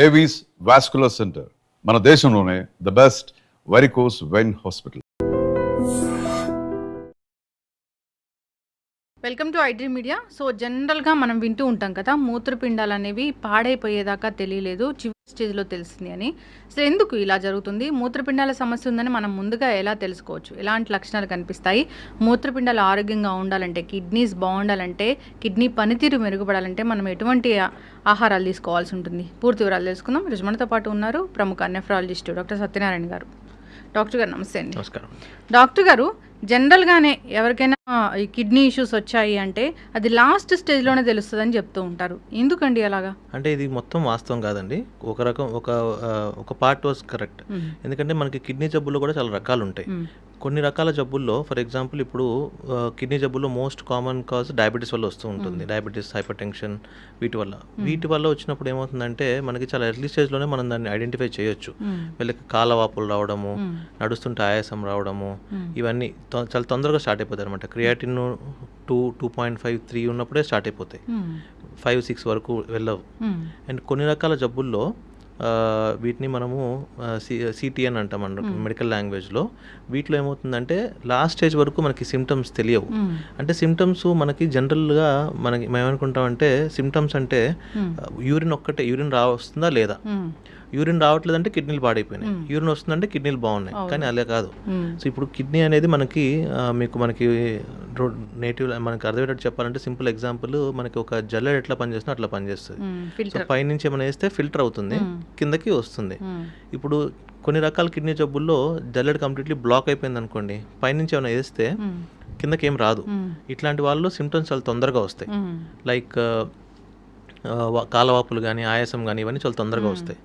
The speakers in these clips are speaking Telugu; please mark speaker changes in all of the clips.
Speaker 1: ఏవీస్ వాస్కులర్ సెంటర్ మన దేశంలోనే the best varicose vein hospital.
Speaker 2: Welcome to iDream media. So జనరల్గా మనం వింటూ ఉంటాం కదా, మూత్రపిండాలు అనేవి పాడైపోయేదాకా తెలియలేదు, చివరి స్టేజ్లో తెలిసింది అని. సో ఎందుకు ఇలా జరుగుతుంది? మూత్రపిండాల సమస్య ఉందని మనం ముందుగా ఎలా తెలుసుకోవచ్చు? ఎలాంటి లక్షణాలు కనిపిస్తాయి? మూత్రపిండాలు ఆరోగ్యంగా ఉండాలంటే, కిడ్నీస్ బాగుండాలంటే, కిడ్నీ పనితీరు మెరుగుపడాలంటే మనం ఎటువంటి ఆహారాలు తీసుకోవాల్సి ఉంటుంది? పూర్తి వివరాలు తెలుసుకుందాం. ఈరోజు మనతో పాటు ఉన్నారు ప్రముఖ నెఫ్రాలజిస్ట్ డాక్టర్ సత్యనారాయణ గారు. డాక్టర్ గారు నమస్తే అండి.
Speaker 3: నమస్కారం.
Speaker 2: డాక్టర్ గారు, జనరల్గానే ఎవరికైనా ఈ కిడ్నీ ఇష్యూస్ వచ్చాయి అంటే అది లాస్ట్ స్టేజ్లోనే తెలుస్తుందని చెప్తూ ఉంటారు. ఎందుకండి అలాగా?
Speaker 3: అంటే ఇది మొత్తం వాస్తవం కాదండి. ఒక పార్ట్ వాజ్ కరెక్ట్. ఎందుకంటే మనకి కిడ్నీ జబ్బుల్లో కూడా చాలా రకాలు ఉంటాయి. కొన్ని రకాల జబ్బుల్లో ఫర్ ఎగ్జాంపుల్ ఇప్పుడు కిడ్నీ జబ్బుల్లో మోస్ట్ కామన్ కాజ్ డయాబెటీస్ వల్ల వస్తూ ఉంటుంది. డయాబెటీస్, హైపర్ టెన్షన్, వీటి వల్ల వచ్చినప్పుడు ఏమవుతుందంటే మనకి చాలా ఎర్లీ స్టేజ్లోనే మనం దాన్ని ఐడెంటిఫై చేయొచ్చు. వీళ్ళకి కాలవాపులు రావడము, నడుస్తుంటే ఆయాసం రావడము, ఇవన్నీ చాలా తొందరగా స్టార్ట్ అయిపోతాయి అనమాట. క్రియాటిన్ 2.5, 3 ఉన్నప్పుడే స్టార్ట్ అయిపోతాయి, 5-6 వరకు వెళ్ళవు. అండ్ కొన్ని రకాల జబ్బుల్లో వీటిని మనము సిటిఎన్ అంటాం అన్నట్టు మెడికల్ లాంగ్వేజ్లో. వీటిలో ఏమవుతుందంటే లాస్ట్ స్టేజ్ వరకు మనకి సిమ్టమ్స్ తెలియవు. అంటే సిమ్టమ్స్ మనకి జనరల్గా మేము ఏమనుకుంటామంటే సిమ్టమ్స్ అంటే యూరిన్ వస్తుందా లేదా, యూరిన్ రావట్లేదంటే కిడ్నీలు పాడైపోయినాయి, యూరిన్ వస్తుందంటే కిడ్నీలు బాగున్నాయి. కానీ అలా కాదు. సో ఇప్పుడు కిడ్నీ అనేది మనకి నేటివ్ మనకి అర్థమయ్యేటట్టు చెప్పాలంటే సింపుల్ ఎగ్జాంపుల్, మనకి ఒక జల్లెడ ఎట్లా పనిచేస్తుందో అట్లా పనిచేస్తుంది. సో పైనుంచి ఏమైనా వేస్తే ఫిల్టర్ అవుతుంది, కిందకి వస్తుంది. ఇప్పుడు కొన్ని రకాల కిడ్నీ జబ్బుల్లో జల్లెడ కంప్లీట్లీ బ్లాక్ అయిపోయింది అనుకోండి, పైనుంచి ఏమైనా వేస్తే కిందకి ఏం రాదు. ఇట్లాంటి వాళ్ళు సిమ్టమ్స్ చాలా తొందరగా వస్తాయి. లైక్ కాలవాపులు కానీ, ఆయాసం కానీ, ఇవన్నీ చాలా తొందరగా వస్తాయి.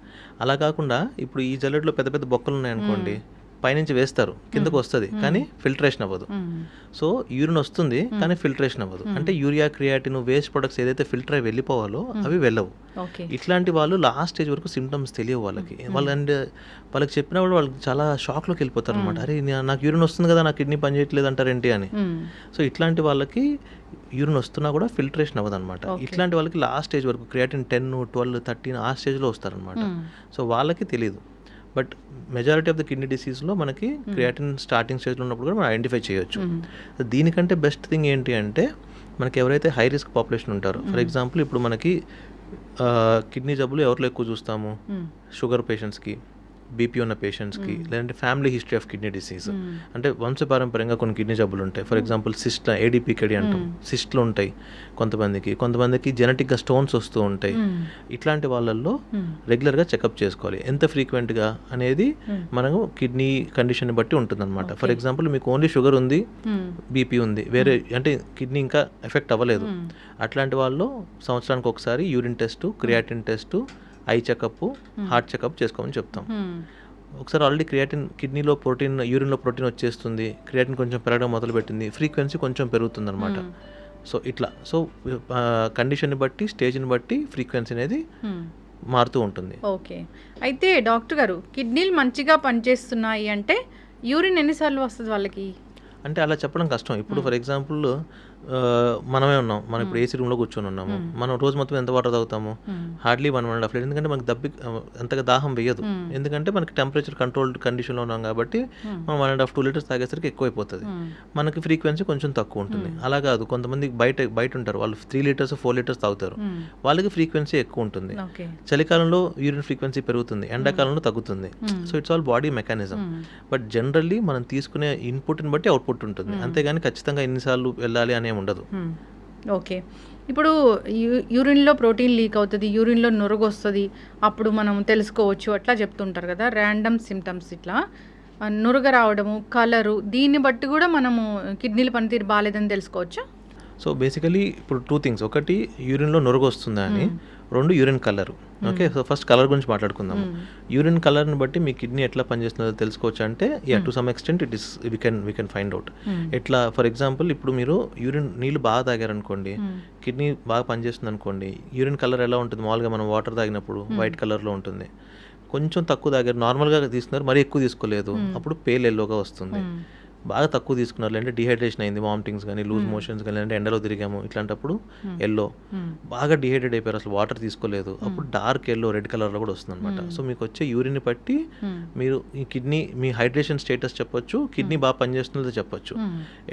Speaker 3: అలా కాకుండా ఇప్పుడు ఈ జల్లెడలో పెద్ద పెద్ద బొక్కలు ఉన్నాయనుకోండి, పైనుంచి వేస్తారు, కిందకు వస్తుంది కానీ ఫిల్టరేషన్ అవ్వదు. సో యూరిన్ వస్తుంది కానీ ఫిల్టరేషన్ అవ్వదు. అంటే యూరియా, క్రియాటిన్, వేస్ట్ ప్రొడక్ట్స్ ఏదైతే ఫిల్టర్ అయి వెళ్ళిపోవాలో అవి వెళ్ళవు. ఇట్లాంటి వాళ్ళు లాస్ట్ స్టేజ్ వరకు సిమ్టమ్స్ తెలియవు వాళ్ళకి. వాళ్ళకి చెప్పినప్పుడు వాళ్ళకి చాలా షాక్లోకి వెళ్ళిపోతారు అనమాట. అరే నాకు యూరిన్ వస్తుంది కదా, నాకు కిడ్నీ పని చేయట్లేదు అంటారేంటి అని. సో ఇట్లాంటి వాళ్ళకి యూరిన్ వస్తున్నా కూడా ఫిల్టరేషన్ అవ్వదు అనమాట. ఇట్లాంటి వాళ్ళకి లాస్ట్ స్టేజ్ వరకు క్రియాటిన్ 10, 12, 13 ఆ స్టేజ్లో వస్తారనమాట. సో వాళ్ళకి తెలియదు. But majority of the kidney డిసీజ్లో మనకి క్రియాటిన్ స్టార్టింగ్ స్టేజ్లో ఉన్నప్పుడు కూడా మనం ఐడెంటిఫై చేయొచ్చు. దీనికంటే బెస్ట్ థింగ్ ఏంటి అంటే మనకి ఎవరైతే హై రిస్క్ పాపులేషన్ ఉంటారో, ఫర్ ఎగ్జాంపుల్ ఇప్పుడు మనకి కిడ్నీ జబ్బులు ఎవరిలో ఎక్కువ చూస్తాము, షుగర్ పేషెంట్స్కి, బీపీ ఉన్న పేషెంట్స్కి, లేదంటే family history of kidney disease, అంటే వంశపారంపర్యంగా కొన్ని కిడ్నీ జబ్బులు ఉంటాయి. ఫర్ ఎగ్జాంపుల్ సిస్ట్, ఏడీపీకేడి అంటాం, సిస్ట్లు ఉంటాయి కొంతమందికి జెనెటిక్గా స్టోన్స్ వస్తూ ఉంటాయి. ఇట్లాంటి వాళ్ళల్లో రెగ్యులర్గా చెకప్ చేసుకోవాలి. ఎంత ఫ్రీక్వెంట్గా అనేది మనము కిడ్నీ కండిషన్ బట్టి ఉంటుందన్నమాట. ఫర్ ఎగ్జాంపుల్ మీకు ఓన్లీ షుగర్ ఉంది, బీపీ ఉంది, వేరే అంటే కిడ్నీ ఇంకా ఎఫెక్ట్ అవ్వలేదు, అట్లాంటి వాళ్ళు సంవత్సరానికి ఒకసారి urine test, creatine test, eye checkup, heart checkup చేసుకోమని చెప్తాం. ఒకసారి ఆల్రెడీ కిడ్నీలో ప్రోటీన్, యూరిన్లో ప్రోటీన్ వచ్చేస్తుంది, క్రియాటిన్ కొంచెం పెరగడం మొదలుపెట్టింది, ఫ్రీక్వెన్సీ కొంచెం పెరుగుతుంది అనమాట. సో ఇట్లా కండిషన్ని బట్టి, స్టేజ్ని బట్టి ఫ్రీక్వెన్సీ అనేది మారుతూ ఉంటుంది.
Speaker 2: ఓకే. అయితే డాక్టర్ గారు, కిడ్నీలు మంచిగా పనిచేస్తున్నాయి అంటే యూరిన్ ఎన్నిసార్లు వస్తుంది వాళ్ళకి?
Speaker 3: అంటే అలా చెప్పడం కష్టం. ఇప్పుడు ఫర్ ఎగ్జాంపుల్ మనమే ఉన్నాం, మనం ఇప్పుడు ఏసీ రూమ్లో కూర్చొని ఉన్నాము, మనం రోజు మొత్తం ఎంత వాటర్ తాగుతాము? Hardly 1.5 litre. ఎందుకంటే మనకి అంతగా దాహం వేయదు, ఎందుకంటే మనకి టెంపరేచర్ కంట్రోల్డ్ కండిషన్లో ఉన్నాం కాబట్టి మనం 1.5-2 లీటర్స్ తాగేసరికి ఎక్కువ అయిపోతుంది, మనకి ఫ్రీక్వెన్సీ కొంచెం తక్కువ ఉంటుంది. అలా కాదు, కొంతమంది బయట ఉంటారు, వాళ్ళు 3 లీటర్స్ 4 లీటర్స్ తాగుతారు, వాళ్ళకి ఫ్రీక్వెన్సీ ఎక్కువ ఉంటుంది. చలికాలంలో యూరిన్ ఫ్రీక్వెన్సీ పెరుగుతుంది, ఎండాకాలంలో తగ్గుతుంది. So it's all body mechanism. But generally మనం తీసుకునే ఇన్పుట్ని బట్టి అవుట్పుట్ ఉంటుంది, అంతేగాని ఖచ్చితంగా ఎన్నిసార్లు వెళ్ళాలి అనే ఉండదు.
Speaker 2: ఓకే. ఇప్పుడు యూరిన్లో ప్రోటీన్ లీక్ అవుతుంది, యూరిన్లో నురుగు వస్తుంది, అప్పుడు మనం తెలుసుకోవచ్చు అట్లా చెప్తుంటారు కదా, ర్యాండమ్ సిమ్టమ్స్, ఇట్లా నురుగ రావడము, కలరు, దీన్ని బట్టి కూడా మనము కిడ్నీల పనితీరు బాగాలేదని తెలుసుకోవచ్చు.
Speaker 3: సో బేసికలీ ఇప్పుడు 2 థింగ్స్, ఒకటి యూరిన్లో నురుగు వస్తుందా అని, 2 urine colour. Okay, so first colour గురించి మాట్లాడుకుందాం. యూరిన్ కలర్ని బట్టి మీ కిడ్నీ ఎట్లా పనిచేస్తుందో తెలుసుకోవచ్చు అంటే, to some extent it is we can find out. ఎట్లా, ఫర్ ఎగ్జాంపుల్ ఇప్పుడు మీరు నీళ్ళు బాగా తాగారనుకోండి, కిడ్నీ బాగా పనిచేస్తుంది అనుకోండి, యూరిన్ కలర్ ఎలా ఉంటుంది? మామూలుగా మనం వాటర్ తాగినప్పుడు వైట్ కలర్లో ఉంటుంది. కొంచెం తక్కువ తాగారు, నార్మల్గా తీసుకున్నారు, మరీ ఎక్కువ తీసుకోలేదు, అప్పుడు పేల్ ఎల్లోగా వస్తుంది. బాగా తక్కువ తీసుకున్నారు, లేదంటే డిహైడ్రేషన్ అయింది, వామిటింగ్స్ కానీ లూజ్ మోషన్స్ కానీ, లేదంటే ఎండలో తిరిగాము, ఇట్లాంటప్పుడు ఎల్లో బాగా డిహైడ్రేట్ అయిపోయారు, అసలు వాటర్ తీసుకోలేదు, అప్పుడు డార్క్ ఎల్లో రెడ్ కలర్లో కూడా వస్తుంది అనమాట. సో మీకు వచ్చే యూరిన్ బట్టి మీరు ఈ కిడ్నీ మీ హైడ్రేషన్ స్టేటస్ చెప్పొచ్చు, కిడ్నీ బాగా పనిచేస్తుందో చెప్పొచ్చు.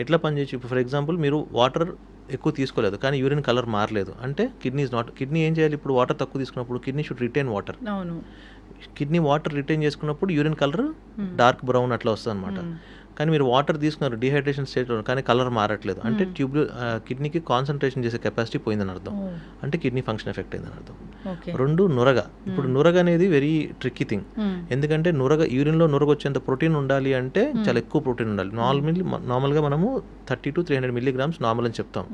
Speaker 3: ఎట్లా పనిచేయచ్చు, ఇప్పుడు ఫర్ ఎగ్జాంపుల్ మీరు వాటర్ ఎక్కువ తీసుకోలేదు కానీ యూరిన్ కలర్ మారలేదు అంటే కిడ్నీ ఏం చేయాలి, ఇప్పుడు వాటర్ తక్కువ తీసుకున్నప్పుడు kidney should retain water. Kidney water retain చేసుకున్నప్పుడు యూరిన్ కలర్ డార్క్ బ్రౌన్ అట్లా వస్తుంది అనమాట. కానీ మీరు వాటర్ తీసుకున్నారు డిహైడ్రేషన్ స్టేట్లో కానీ కలర్ మారట్లేదు అంటే కిడ్నీకి కాన్సన్ట్రేషన్ చేసే కెపాసిటీ పోయిందని అర్థం, అంటే కిడ్నీ ఫంక్షన్ ఎఫెక్ట్ అయిందని అర్థం. రెండు నురగ, ఇప్పుడు నురగ అనేది వెరీ ట్రిక్కీ థింగ్, ఎందుకంటే యూరిన్లో నురగ వచ్చేంత ప్రోటీన్ ఉండాలి అంటే చాలా ఎక్కువ ప్రోటీన్ ఉండాలి. నార్మల్గా మనము 30 to 300 milligrams నార్మల్ అని చెప్తాం.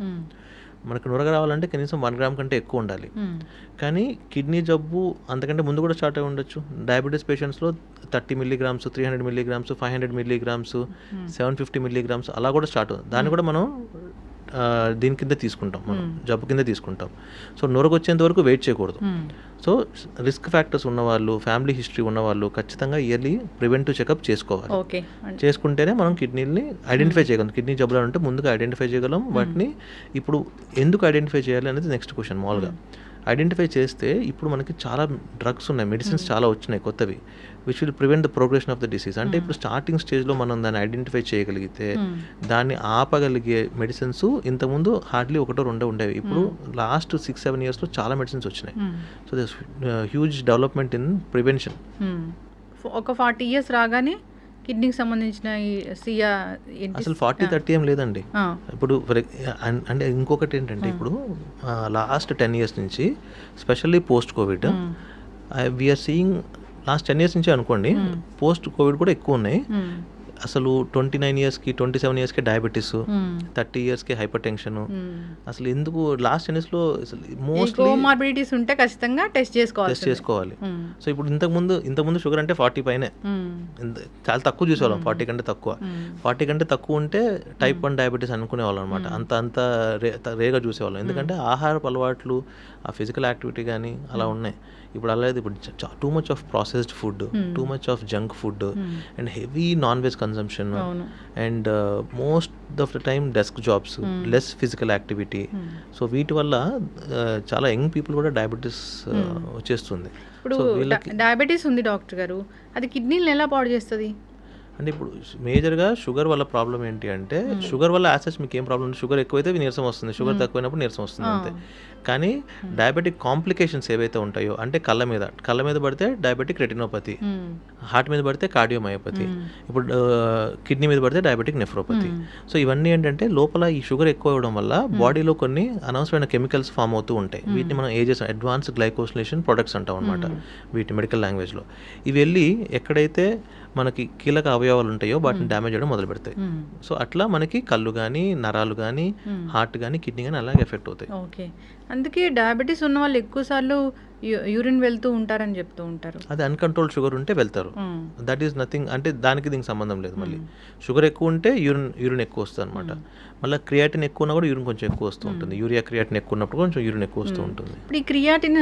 Speaker 3: మనకు నురగ రావాలంటే కనీసం 1 gram కంటే ఎక్కువ ఉండాలి. కానీ కిడ్నీ జబ్బు అంతకంటే ముందు కూడా స్టార్ట్ అయి ఉండొచ్చు. డయాబెటీస్ పేషెంట్స్లో 30 milligrams, 300 milligrams, 500 milligrams, 750 milligrams అలా కూడా స్టార్ట్ అవుతుంది. దాన్ని కూడా మనం దీని కింద తీసుకుంటాం, మనం జబ్బు కింద తీసుకుంటాం. సో నురగ వచ్చేంత వరకు వెయిట్ చేయకూడదు. సో రిస్క్ ఫ్యాక్టర్స్ ఉన్నవాళ్ళు, ఫ్యామిలీ హిస్టరీ ఉన్నవాళ్ళు ఖచ్చితంగా ఇయర్లీ ప్రివెంటివ్ చెకప్ చేసుకోవాలి. చేసుకుంటేనే మనం కిడ్నీని ఐడెంటిఫై చేయగలం. కిడ్నీ జబ్బులు అంటే ముందుగా ఐడెంటిఫై చేయగలం. వాటిని ఇప్పుడు ఎందుకు ఐడెంటిఫై చేయాలి అనేది నెక్స్ట్ క్వశ్చన్. మామూలుగా ఐడెంటిఫై చేస్తే ఇప్పుడు మనకి చాలా డ్రగ్స్ ఉన్నాయి, మెడిసిన్స్ చాలా వచ్చినాయి కొత్తవి, which will prevent the progression of the disease. అంటే ఇప్పుడు స్టార్టింగ్ స్టేజ్లో మనం దాన్ని ఐడెంటిఫై చేయగలిగితే దాన్ని ఆపగలిగే మెడిసిన్స్ ఇంతకుముందు హార్డ్లీ 1-2 ఉండేవి. ఇప్పుడు లాస్ట్ 6-7 yearsలో చాలా మెడిసిన్స్ వచ్చినాయి. So this huge development in prevention.
Speaker 2: ఒక 40 years రాగానే కిడ్నీకి సంబంధించిన
Speaker 3: అసలు 40-30 ఏం లేదండి. ఇప్పుడు అంటే ఇంకొకటి ఏంటంటే ఇప్పుడు లాస్ట్ 10 years నుంచి specially post covid we are seeing, last 10 years నుంచి అనుకోండి, పోస్ట్ కోవిడ్ కూడా ఎక్కువ ఉన్నాయి. అసలు 29 yearsకి 27 yearsకి డయాబెటీస్, 30 yearsకి హైపర్ టెన్షన్. అసలు ఎందుకు లాస్ట్ 10 yearsలో మోస్ట్లీ
Speaker 2: కోమార్బిడిటీస్ ఉంటే ఖచ్చితంగా టెస్ట్ చేసుకోవాలి.
Speaker 3: సో ఇప్పుడు ఇంతకుముందు షుగర్ అంటే 40 పైనే, చాలా తక్కువ చూసేవాళ్ళం, 40 కంటే తక్కువ. 40 కంటే తక్కువ ఉంటే టైప్ 1 డయాబెటీస్ అనుకునేవాళ్ళం అనమాట. అంత రేగా చూసేవాళ్ళం, ఎందుకంటే ఆహారపు అలవాట్లు, ఆ ఫిజికల్ యాక్టివిటీ కానీ అలా ఉన్నాయి. ఇప్పుడు అలా లేదు. ఇప్పుడు too much of processed food, too much of junk food and heavy non veg consumption and most of the time desk jobs, less physical activity. So వీటి వల్ల చాలా యంగ్ పీపుల్ కూడా డయాబెటీస్ వచ్చేస్తుంది.
Speaker 2: ఇప్పుడు డయాబెటీస్ ఉంది డాక్టర్ గారు, అది కిడ్నీలను ఎలా పాడు చేస్తుంది?
Speaker 3: అంటే ఇప్పుడు మేజర్గా షుగర్ వల్ల ప్రాబ్లం ఏంటి అంటే, షుగర్ వల్ల యాసెస్ మీకు ఏం ప్రాబ్లం ఉంది, షుగర్ ఎక్కువైతే నీరసం వస్తుంది, షుగర్ తక్కువైనప్పుడు నీరసం వస్తుంది అంతే. కానీ డయాబెటిక్ కాంప్లికేషన్స్ ఏవైతే ఉంటాయో, అంటే కళ్ళ మీద పడితే డయాబెటిక్ రెటినోపతి, హార్ట్ మీద పడితే కార్డియోమయోపతి, ఇప్పుడు కిడ్నీ మీద పడితే డయాబెటిక్ నెఫ్రోపతి. సో ఇవన్నీ ఏంటంటే లోపల ఈ షుగర్ ఎక్కువ అవ్వడం వల్ల బాడీలో కొన్ని అనవసరమైన కెమికల్స్ ఫామ్ అవుతూ ఉంటాయి. వీటిని మనం అడ్వాన్స్ గ్లైకోసిలేషన్ ప్రొడక్ట్స్ అంటాం అనమాట వీటి మెడికల్ లాంగ్వేజ్లో. ఇవి వెళ్ళి ఎక్కడైతే మనకి కీలక అవయవాలు ఉంటాయో వాటిని డ్యామేజ్ చేయడం మొదలు పెడతాయి. సో అట్లా మనకి కళ్ళు కానీ, నరాలు కానీ, హార్ట్ కానీ, కిడ్నీ కానీ అలాగే ఎఫెక్ట్ అవుతాయి.
Speaker 2: ఓకే, అందుకే డయాబెటీస్ ఉన్న వాళ్ళు ఎక్కువ సార్లు యూరిన్ వెళ్తూ ఉంటారని చెప్తూ ఉంటారు.
Speaker 3: అది అన్కంట్రోల్డ్ షుగర్ ఉంటే వెళ్తారు, దట్ ఈస్ నథింగ్. అంటే దానికి దీనికి సంబంధం లేదు. మళ్ళీ షుగర్ ఎక్కువ ఉంటే యూరిన్ ఎక్కువ వస్తుంది అనమాట. మళ్ళీ క్రియాటిన్ ఎక్కువ ఉన్నా కూడా యూరిన్ కొంచెం ఎక్కువ వస్తూ ఉంటుంది. యూరియా క్రియాటిన్ ఎక్కువ ఉన్నప్పుడు కొంచెం యూరిన్ ఎక్కువ వస్తూ ఉంటుంది.
Speaker 2: ఇప్పుడు ఈ క్రియాటిన్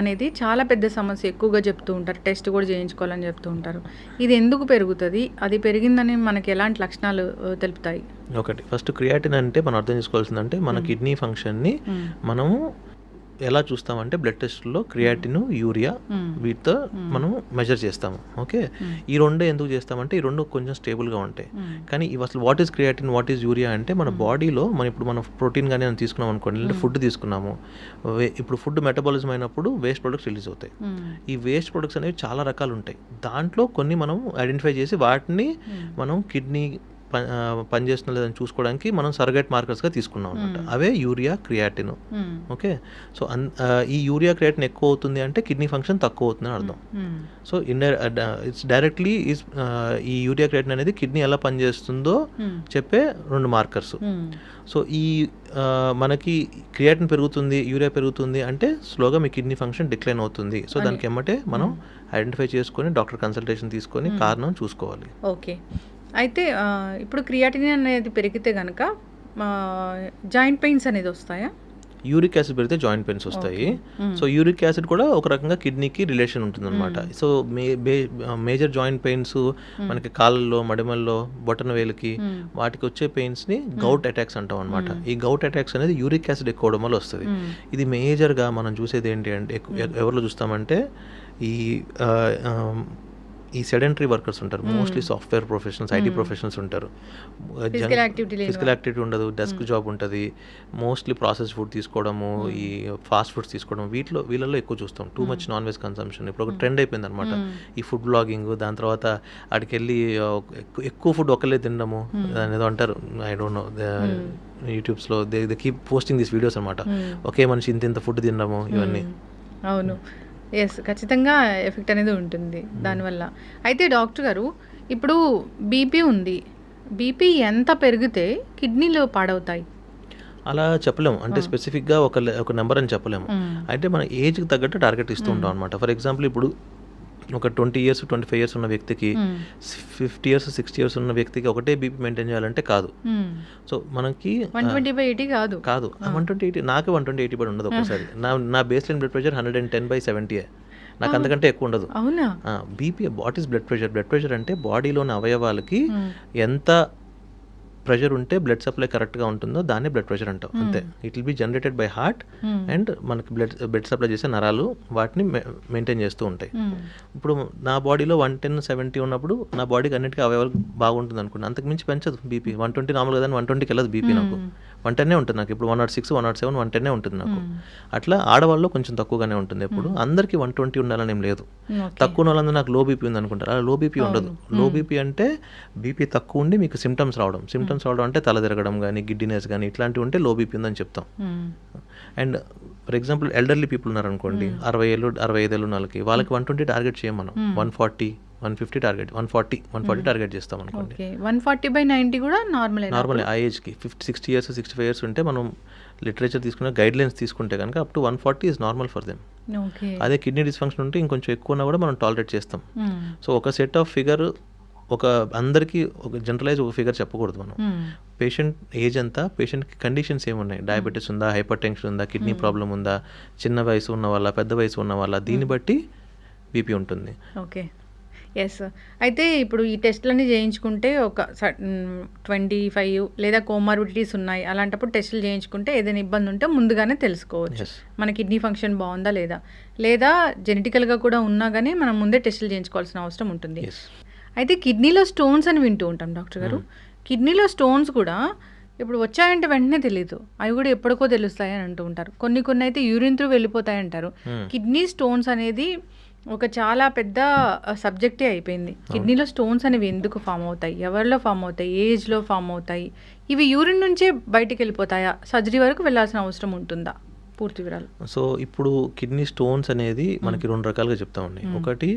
Speaker 2: అనేది చాలా పెద్ద సమస్య, ఎక్కువగా చెప్తూ ఉంటారు, టెస్ట్ కూడా చేయించుకోవాలని చెప్తూ ఉంటారు. ఇది ఎందుకు పెరుగుతుంది, అది పెరిగిందని మనకి ఎలాంటి లక్షణాలు తెలుపుతాయి?
Speaker 3: ఒకటి, ఫస్ట్ క్రియాటిన్ అంటే మనం అర్థం చేసుకోవాల్సిందంటే మన కిడ్నీ ఫంక్షన్ని మనము ఎలా చూస్తామంటే బ్లడ్ టెస్ట్లో క్రియాటిన్, యూరియా వీటితో మనం మెజర్ చేస్తాము. ఓకే, ఈ రెండు ఎందుకు చేస్తామంటే ఈ రెండు కొంచెం స్టేబుల్గా ఉంటాయి. కానీ ఇవి అసలు what is creatinine, what is urea అంటే మన బాడీలో ఇప్పుడు మనం ప్రోటీన్ కానీ తీసుకున్నాం అనుకోండి, లేదంటే ఫుడ్ తీసుకున్నాము, ఇప్పుడు ఫుడ్ మెటబాలిజం అయినప్పుడు వేస్ట్ ప్రొడక్ట్స్ రిలీజ్ అవుతాయి. ఈ వేస్ట్ ప్రొడక్ట్స్ అనేవి చాలా రకాలు ఉంటాయి. దాంట్లో కొన్ని మనం ఐడెంటిఫై చేసి వాటిని మనం కిడ్నీ పనిచేస్తున్న లేదని చూసుకోవడానికి మనం సర్గేట్ మార్కర్స్గా తీసుకున్నాం అనమాట. అవే యూరియా, క్రియాటిన్. ఓకే, సో ఈ యూరియా క్రియాటిన్ ఎక్కువ అవుతుంది అంటే కిడ్నీ ఫంక్షన్ తక్కువ అవుతుందని అర్థం. సో ఇట్స్ డైరెక్ట్లీ ఈ యూరియా క్రియాటిన్ అనేది కిడ్నీ ఎలా పనిచేస్తుందో చెప్పే 2 మార్కర్స్. సో ఈ మనకి క్రియాటిన్ పెరుగుతుంది, యూరియా పెరుగుతుంది అంటే స్లోగా మీ కిడ్నీ ఫంక్షన్ డిక్లైన్ అవుతుంది. సో దానికి ఏమంటే మనం ఐడెంటిఫై చేసుకొని డాక్టర్ కన్సల్టేషన్ తీసుకొని కారణం చూసుకోవాలి.
Speaker 2: ఓకే, అయితే ఇప్పుడు క్రియాటిన్ అనేది పెరిగితే కనుక జాయింట్ పెయిన్స్ అనేది వస్తాయా?
Speaker 3: యూరిక్ యాసిడ్ పెరిగితే జాయింట్ పెయిన్స్ వస్తాయి. సో యూరిక్ యాసిడ్ కూడా ఒక రకంగా కిడ్నీకి రిలేషన్ ఉంటుందన్నమాట. సో మేజర్ జాయింట్ పెయిన్స్ మనకి కాళ్ళల్లో, మడిమల్లో, బొటన వేలుకి వాటికి వచ్చే పెయిన్స్ని గౌట్ అటాక్స్ అంటాం అనమాట. ఈ గౌట్ అటాక్స్ అనేది యూరిక్ యాసిడ్ ఎక్కువ అవడం వల్ల వస్తుంది. ఇది మేజర్గా మనం చూసేది ఏంటి అంటే ఎవరిలో చూస్తామంటే ఈ సెడెంటరీ వర్కర్స్ ఉంటారు, mostly software professionals, IT professionals ఉంటారు. ఫిజికల్ యాక్టివిటీ ఉండదు, డెస్క్ జాబ్ ఉంటుంది, మోస్ట్లీ ప్రాసెస్ ఫుడ్ తీసుకోవడము, ఈ ఫాస్ట్ ఫుడ్స్ తీసుకోవడం, వీళ్ళల్లో ఎక్కువ చూస్తాం. Too much non veg consumption ఇప్పుడు ఒక ట్రెండ్ అయిపోయింది అనమాట. ఈ ఫుడ్ బ్లాగింగ్, దాని తర్వాత అక్కడికి వెళ్ళి ఎక్కువ ఫుడ్ ఒకళ్ళే తినడము, దాని ఏదో అంటారు, ఐ డోంట్ నో, యూట్యూబ్స్లో they keep posting these videos అనమాట. ఒకే మనిషి ఇంత ఫుడ్ తినడము, ఇవన్నీ.
Speaker 2: అవును, ఎస్, ఖచ్చితంగా ఎఫెక్ట్ అనేది ఉంటుంది దానివల్ల. అయితే డాక్టర్ గారు, ఇప్పుడు బీపీ ఉంది, బీపీ ఎంత పెరిగితే కిడ్నీలు పాడవుతాయి?
Speaker 3: అలా చెప్పలేము, అంటే స్పెసిఫిక్గా ఒక నెంబర్ అని చెప్పలేము. అయితే మన ఏజ్కి తగ్గట్టు టార్గెట్ ఇస్తూ ఉంటాం అనమాట. ఫర్ ఎగ్జాంపుల్ ఇప్పుడు ఒక 20 years 25 years ఉన్న వ్యక్తికి 50 years 60 years ఉన్న వ్యక్తికి ఒకటే బీపీ మెయింటైన్ చేయాలంటే కాదు. సో మనకి
Speaker 2: 120/80 కాదు
Speaker 3: 120/80, నాకు 120/80 పడి ఉండదు ఒకసారి. నా బేస్ లైన్ బ్లడ్ ప్రెషర్ 110/70. నాకు అంతకంటే ఎక్కువ ఉండదు.
Speaker 2: అవునా?
Speaker 3: BP, what is blood pressure? Blood pressure అంటే బాడీలోని అవయవాలకి ఎంత ప్రెషర్ ఉంటే బ్లడ్ సప్లై కరెక్ట్గా ఉంటుందో దాన్ని బ్లడ్ ప్రెషర్ అంటాం, అంతే. It will be generated by heart and మనకి బ్లడ్ సప్లై చేసే నరాలు వాటిని మెయింటైన్ చేస్తూ ఉంటాయి. ఇప్పుడు నా బాడీలో 110/70 ఉన్నప్పుడు నా బాడీకి అన్నిటికీ అవయవాలు బాగుంటుంది అనుకోండి, అంతకుమించి పెంచదు బీపీ. 120 నార్మల్ కదా, 120కి వెళ్ళదు బీపీ. నాకు 110 ఉంటుంది. నాకు ఇప్పుడు 106 107 110 ఉంటుంది నాకు. అట్లా ఆడవాళ్ళు కొంచెం తక్కువగానే ఉంటుంది. ఎప్పుడు అందరికీ 120 ఉండాలని ఏం లేదు. తక్కువ వాళ్ళందరూ నాకు లో బీపీ ఉంది అనుకుంటారు, అలా లో బీపీ ఉండదు. లో బీపీ అంటే బీపీ తక్కువ ఉండి మీకు సిమ్టమ్స్ రావడం అంటే తల తిరగడం కానీ, గిడ్డినెస్ కానీ, ఇట్లాంటివి ఉంటే లో బీపీ ఉందని చెప్తాం. And for example elderly people ఉన్నారనుకోండి, 60 ఏళ్ళు 65 ఏళ్ళు వాళ్ళకి 120 టార్గెట్ చేయం మనం. 140 150 టార్గెట్, 140 టార్గెట్ చేస్తాం అనుకోండి.
Speaker 2: 140/90 కూడా నార్మల్
Speaker 3: ఆ ఏజ్కి 60 years 65 years ఉంటే మనం లిటరేచర్ తీసుకున్న గైడ్ లైన్స్ తీసుకుంటే కనుక up to 140 is normal for them. అదే కిడ్నీ డిస్ఫంక్షన్ ఉంటే ఇంకొంచెం ఎక్కువ ఉన్నా కూడా మనం టాలరేట్ చేస్తాం. సో ఒక సెట్ ఆఫ్ ఫిగర్, ఒక అందరికీ ఒక జనరలైజ్ ఒక ఫిగర్ చెప్పకూడదు మనం. పేషెంట్ ఏజ్ ఎంత, పేషెంట్కి కండిషన్స్ ఏమున్నాయి, డయాబెటీస్ ఉందా, హైపర్ టెన్షన్ ఉందా, కిడ్నీ ప్రాబ్లం ఉందా, చిన్న వయసు ఉన్న వాళ్ళ, పెద్ద వయసు ఉన్న వాళ్ళ, దీన్ని బట్టి బీపీ ఉంటుంది.
Speaker 2: Okay, yes. అయితే ఇప్పుడు ఈ టెస్టులన్నీ చేయించుకుంటే ఒక 25 లేదా కోమార్బిడిటీస్ ఉన్నాయి, అలాంటప్పుడు టెస్టులు చేయించుకుంటే ఏదైనా ఇబ్బంది ఉంటే ముందుగానే తెలుసుకోవచ్చు మన కిడ్నీ ఫంక్షన్ బాగుందా లేదా జెనెటికల్గా కూడా ఉన్నా కానీ మనం ముందే టెస్టులు చేయించుకోవాల్సిన అవసరం ఉంటుంది. అయితే కిడ్నీలో స్టోన్స్ అని వింటూ ఉంటాం డాక్టర్ గారు. కిడ్నీలో స్టోన్స్ కూడా ఇప్పుడు వచ్చాయంటే వెంటనే తెలియదు, అవి కూడా ఎప్పటికో తెలుస్తాయి అని అంటూ ఉంటారు. కొన్ని అయితే యూరిన్ త్రూ వెళ్ళిపోతాయి అంటారు. కిడ్నీ స్టోన్స్ అనేది ఒక చాలా పెద్ద సబ్జెక్టే అయిపోయింది. కిడ్నీలో స్టోన్స్ అనేవి ఎందుకు ఫామ్ అవుతాయి, ఎవరిలో ఫామ్ అవుతాయి, ఏజ్లో ఫామ్ అవుతాయి, ఇవి యూరిన్ నుంచే బయటికి వెళ్ళిపోతాయా, సర్జరీ వరకు వెళ్ళాల్సిన అవసరం ఉంటుందా? పూర్తి వివరాలు.
Speaker 3: సో ఇప్పుడు కిడ్నీ స్టోన్స్ అనేది మనకి 2 రకాలుగా చెప్తామండి. ఒకటి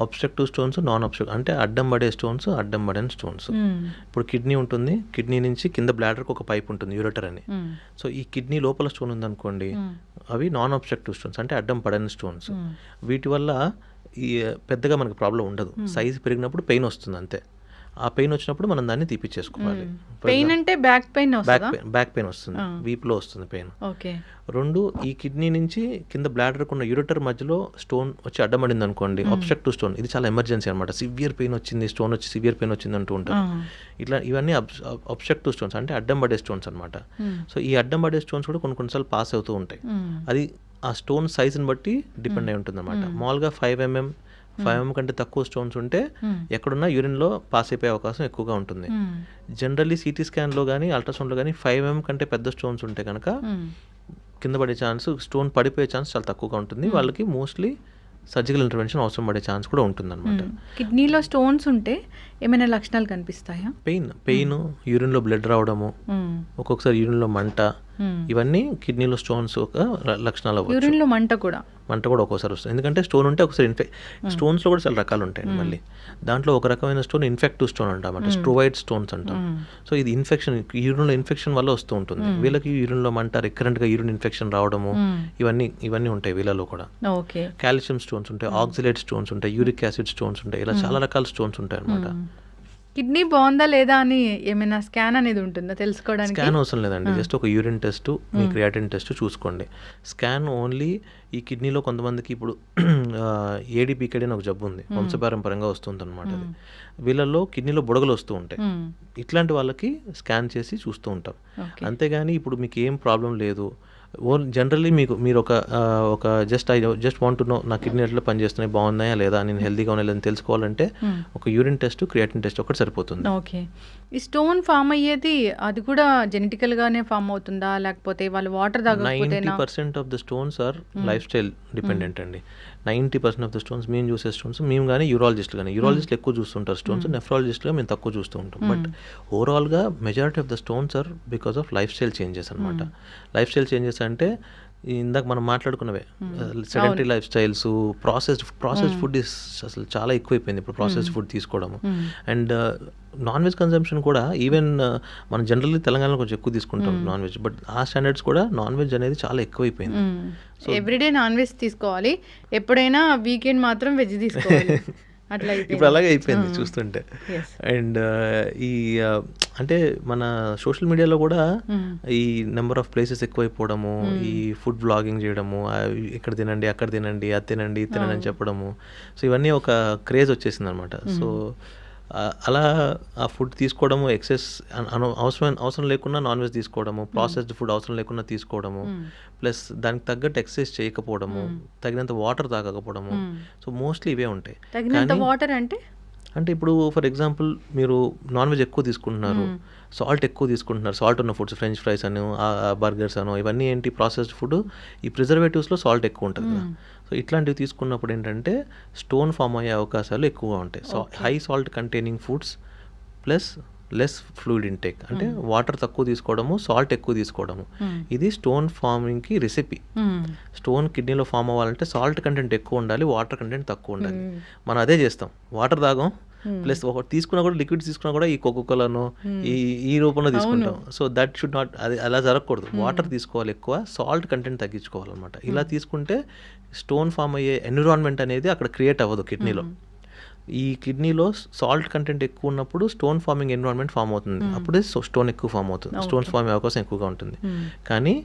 Speaker 3: అబ్స్ట్రక్టివ్ స్టోన్స్, నాన్ అబ్స్ట్రక్టివ్, అంటే అడ్డం పడే స్టోన్స్, అడ్డం పడని స్టోన్స్. ఇప్పుడు కిడ్నీ ఉంటుంది, కిడ్నీ నుంచి కింద బ్లాడర్కి ఒక పైప్ ఉంటుంది, యూరెటర్ అని. సో ఈ కిడ్నీ లోపల స్టోన్ ఉందనుకోండి, అవి నాన్ అబ్స్ట్రక్టివ్ స్టోన్స్, అంటే అడ్డం పడని స్టోన్స్. వీటి వల్ల ఈ పెద్దగా మనకు ప్రాబ్లం ఉండదు. సైజ్ పెరిగినప్పుడు పెయిన్ వస్తుంది అంతే. ఆ పెయిన్ వచ్చినప్పుడు మనం దాన్ని తీపిచ్చేసుకోవాలి.
Speaker 2: పెయిన్ అంటే బ్యాక్ పెయిన్
Speaker 3: వస్తుంది, వీపులో వస్తుంది పెయిన్. 2, ఈ కిడ్నీ నుంచి కింద బ్లాడర్ ఉన్న యూరెటర్ మధ్యలో స్టోన్ వచ్చి అడ్డమడింది అనుకోండి, అబ్స్ట్రక్టివ్ స్టోన్. ఇది చాలా ఎమర్జెన్సీ అనమాట. సివియర్ పెయిన్ వచ్చింది, స్టోన్ వచ్చి సివియర్ పెయిన్ వచ్చింది అంటూ ఉంటారు. ఇవన్నీ అబ్స్ట్రక్టివ్ స్టోన్స్, అంటే అడ్డం పడే స్టోన్స్ అనమాట. సో ఈ అడ్డం పడే స్టోన్స్ కూడా కొన్నిసార్లు పాస్ అవుతూ ఉంటాయి. అది ఆ స్టోన్ సైజుని బట్టి డిపెండ్ అయి ఉంటుంది అనమాట. మామూలుగా 5 mm కంటే తక్కువ స్టోన్స్ ఉంటే ఎక్కడున్నా యూరిన్లో పాస్ అయిపోయే అవకాశం ఎక్కువగా ఉంటుంది. జనరల్లీ సిటీ స్కాన్లో కానీ అల్ట్రాసౌండ్లో కానీ 5 mm కంటే పెద్ద స్టోన్స్ ఉంటే కనుక కింద పడే ఛాన్స్, స్టోన్ పడిపోయే ఛాన్స్ చాలా తక్కువగా ఉంటుంది. వాళ్ళకి మోస్ట్లీ సర్జికల్ ఇంటర్వెన్షన్ అవసరం పడే ఛాన్స్ కూడా ఉంటుందన్నమాట.
Speaker 2: కిడ్నీలో స్టోన్స్ ఉంటే ఏమైనా లక్షణాలు కనిపిస్తాయా?
Speaker 3: పెయిన్, యూరిన్లో బ్లడ్ రావడము, ఒక్కొక్కసారి యూరిన్లో మంట, ఇవన్నీ కిడ్నీలో స్టోన్స్ ఒక లక్షణాలు అవ్వచ్చు.
Speaker 2: యూరిన్లో మంట కూడా ఒక్కోసారి
Speaker 3: వస్తుంది. ఎందుకంటే స్టోన్ ఉంటే ఒకసారి స్టోన్స్లో కూడా చాలా రకాలు ఉంటాయి. మళ్ళీ దాంట్లో ఒక రకమైన స్టోన్ ఇన్ఫెక్టివ్ స్టోన్ అంటాం, స్ట్రోవైడ్ స్టోన్స్ అంటాం. సో ఇది ఇన్ఫెక్షన్, యూరిన్లో ఇన్ఫెక్షన్ వల్ల వస్తూ ఉంటుంది. వీళ్ళకి యూరిన్లో మంట, రికరెంట్గా యూరిన్ ఇన్ఫెక్షన్ రావడము, ఇవన్నీ ఉంటాయి వీళ్ళలో కూడా. కాల్షియం స్టోన్స్ ఉంటాయి, ఆక్సిలేట్ స్టోన్స్ ఉంటాయి, యూరిక్ యాసిడ్ స్టోన్స్ ఉంటాయి, ఇలా చాలా రకాల స్టోన్స్ ఉంటాయి అన్నమాట.
Speaker 2: కిడ్నీ బాగుందా లేదా అని ఏమైనా స్కాన్ అనేది ఉంటుందా తెలుసుకోవడానికి?
Speaker 3: స్కాన్ అవసరం లేదండి, జస్ట్ ఒక యూరిన్ టెస్ట్, మీ క్రియాటిన్ టెస్ట్ చూసుకోండి. స్కాన్ ఓన్లీ ఈ కిడ్నీలో కొంతమందికి ఇప్పుడు ఏడీపీకేడి అని ఒక జబ్బు ఉంది, వంశపారంపరంగా వస్తుంది అనమాట. అది వీళ్ళల్లో కిడ్నీలో బుడగలు వస్తూ ఉంటాయి. ఇట్లాంటి వాళ్ళకి స్కాన్ చేసి చూస్తూ ఉంటాం. అంతేగాని ఇప్పుడు మీకు ఏం ప్రాబ్లం లేదు, జనరల్లీ మీరు ఒక జస్ట్ వాంట్ టు నో నా కిడ్నీ ఎట్లా పనిచేస్తున్నాయి, బాగున్నాయా లేదా, నేను హెల్తీగా ఉన్నా లేదని తెలుసుకోవాలంటే ఒక యూరిన్ టెస్ట్, క్రియాటిన్ టెస్ట్ ఒకటి సరిపోతుంది.
Speaker 2: ఓకే. ఈ స్టోన్ ఫామ్ అయ్యేది అది కూడా జెనెటికల్ గానే ఫామ్ అవుతుందా, లేకపోతే వాళ్ళు వాటర్ తాగకపోతే?
Speaker 3: 90% of the stones are lifestyle dependent అండి. 90% ఆఫ్ ద స్టోన్స్ మేము చూసే స్టోన్స్, మేము కానీ యూరాలజిస్టులు ఎక్కువ చూస్తుంటారు స్టోన్స్, నెఫ్రాలజిస్టులుగా మేము తక్కువ చూస్తూ ఉంటాం. బట్ ఓవరాల్గా majority of the stones are because of lifestyle changes అనమాట. లైఫ్ స్టైల్ చేంజెస్ అంటే ఇందాక మనం మాట్లాడుకున్నవే, sedentary lifestyles, processed food అసలు చాలా ఎక్కువైపోయింది ఇప్పుడు, ప్రాసెస్డ్ ఫుడ్ తీసుకోవడము. అండ్ నాన్ వెజ్ కన్సంప్షన్ కూడా ఈవెన్ మనం జనరల్లీ తెలంగాణలో కొంచెం ఎక్కువ తీసుకుంటాం నాన్ వెజ్, బట్ ఆ స్టాండర్డ్స్ కూడా నాన్ వెజ్ అనేది చాలా ఎక్కువైపోయింది.
Speaker 2: సో ఎవ్రీడే నాన్ వెజ్ తీసుకోవాలి, ఎప్పుడైనా వీకెండ్ మాత్రం వెజ్ తీసుకోవాలి.
Speaker 3: ఇప్పుడు అలాగే అయిపోయింది చూస్తుంటే. అండ్ ఈ అంటే మన సోషల్ మీడియాలో కూడా ఈ నెంబర్ ఆఫ్ ప్లేసెస్ ఎక్కువైపోవడము, ఈ ఫుడ్ బ్లాగింగ్ చేయడము, ఇక్కడ తినండి, అక్కడ తినండి, అది తినండి, ఇది తినండి అని చెప్పడము, సో ఇవన్నీ ఒక క్రేజ్ వచ్చేసింది అనమాట. సో అలా ఆ ఫుడ్ తీసుకోవడము, ఎక్సెస్ అవసరం లేకుండా నాన్ వెజ్ తీసుకోవడము, ప్రాసెస్డ్ ఫుడ్ అవసరం లేకుండా తీసుకోవడము, ప్లస్ దానికి తగ్గట్టు ఎక్సర్సైజ్ చేయకపోవడము, తగినంత వాటర్ తాగకపోవడము, సో మోస్ట్లీ ఇవే ఉంటాయి.
Speaker 2: తగినంత వాటర్
Speaker 3: అంటే ఇప్పుడు ఫర్ ఎగ్జాంపుల్ మీరు నాన్ వెజ్ ఎక్కువ తీసుకుంటున్నారు, సాల్ట్ ఎక్కువ తీసుకుంటున్నారు, సాల్ట్ ఉన్న ఫుడ్స్, ఫ్రెంచ్ ఫ్రైస్ అను, బర్గర్స్ అను, ఇవన్నీ ఏంటి ప్రాసెస్డ్ ఫుడ్, ఈ ప్రిజర్వేటివ్స్లో సాల్ట్ ఎక్కువ ఉంటుంది కదా. సో ఇట్లాంటివి తీసుకున్నప్పుడు ఏంటంటే స్టోన్ ఫామ్ అయ్యే అవకాశాలు ఎక్కువగా ఉంటాయి. So high salt containing foods plus less fluid intake, అంటే వాటర్ తక్కువ తీసుకోవడము, సాల్ట్ ఎక్కువ తీసుకోవడము, ఇది స్టోన్ ఫార్మింగ్కి రెసిపీ. స్టోన్ కిడ్నీలో ఫామ్ అవ్వాలంటే సాల్ట్ కంటెంట్ ఎక్కువ ఉండాలి, వాటర్ కంటెంట్ తక్కువ ఉండాలి. మనం అదే చేస్తాం, వాటర్ తాగం, ప్లస్ ఒకటి తీసుకున్నా కూడా, లిక్విడ్స్ తీసుకున్నా కూడా ఈ కోకోకోలాను ఈ రూపంలో తీసుకుంటాం. సో దట్ షుడ్ నాట్, అది అలా జరగకూడదు. వాటర్ తీసుకోవాలి ఎక్కువ, సాల్ట్ కంటెంట్ తగ్గించుకోవాలన్నమాట. ఇలా తీసుకుంటే స్టోన్ ఫామ్ అయ్యే ఎన్విరాన్మెంట్ అనేది అక్కడ క్రియేట్ అవ్వదు కిడ్నీలో. ఈ కిడ్నీలో సాల్ట్ కంటెంట్ ఎక్కువ ఉన్నప్పుడు స్టోన్ ఫార్మింగ్ ఎన్విరాన్మెంట్ ఫామ్ అవుతుంది, అప్పుడే స్టోన్ ఎక్కువ ఫామ్ అవుతుంది, స్టోన్స్ ఫామ్ అయ్యే అవకాశం ఎక్కువగా ఉంటుంది. కానీ